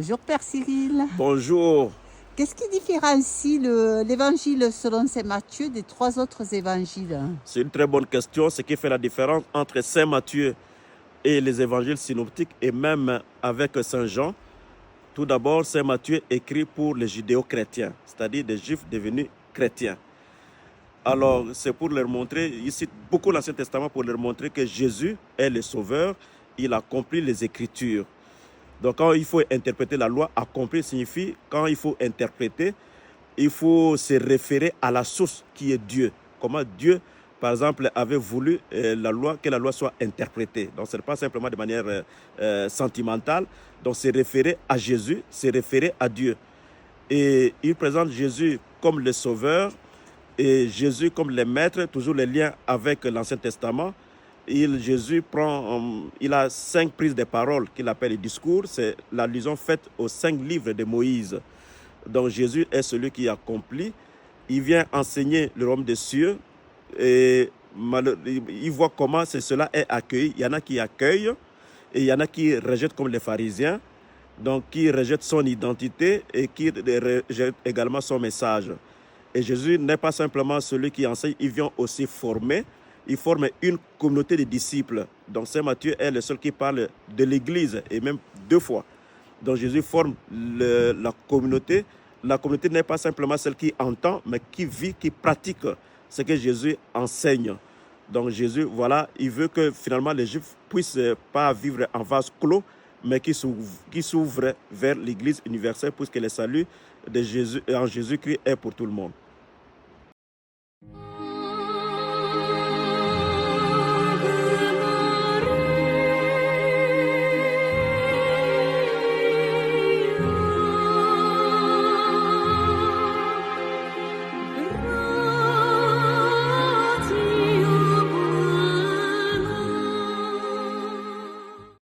Bonjour Père Cyril. Bonjour. Qu'est-ce qui différencie l'évangile selon Saint Matthieu des trois autres évangiles? C'est une très bonne question. Ce qui fait la différence entre Saint Matthieu et les évangiles synoptiques et même avec Saint Jean. Tout d'abord, Saint Matthieu écrit pour les judéo-chrétiens, c'est-à-dire des juifs devenus chrétiens. Alors, c'est pour leur montrer, il cite beaucoup l'Ancien Testament pour leur montrer que Jésus est le Sauveur, il accomplit les Écritures. Donc, quand il faut interpréter la loi, accomplir signifie, quand il faut interpréter, il faut se référer à la source qui est Dieu. Comment Dieu, par exemple, avait voulu que la loi soit interprétée. Donc, ce n'est pas simplement de manière sentimentale. Donc, se référer à Jésus, se référer à Dieu. Et il présente Jésus comme le Sauveur et Jésus comme le Maître, toujours les liens avec l'Ancien Testament. Jésus il a 5 prises de parole qu'il appelle les discours. C'est l'allusion faite aux 5 livres de Moïse. Donc Jésus est celui qui accomplit. Il vient enseigner le royaume des cieux et il voit comment cela est accueilli. Il y en a qui accueillent et il y en a qui rejettent comme les pharisiens, donc qui rejettent son identité et qui rejettent également son message. Et Jésus n'est pas simplement celui qui enseigne, il vient aussi former. Il forme une communauté de disciples. Donc Saint Matthieu est le seul qui parle de l'Église, et même 2 fois. Donc Jésus forme la communauté. La communauté n'est pas simplement celle qui entend, mais qui vit, qui pratique ce que Jésus enseigne. Donc Jésus, voilà, il veut que finalement les Juifs puissent pas vivre en vase clos, mais qui s'ouvrent vers l'Église universelle, puisque le salut de Jésus, en Jésus-Christ est pour tout le monde.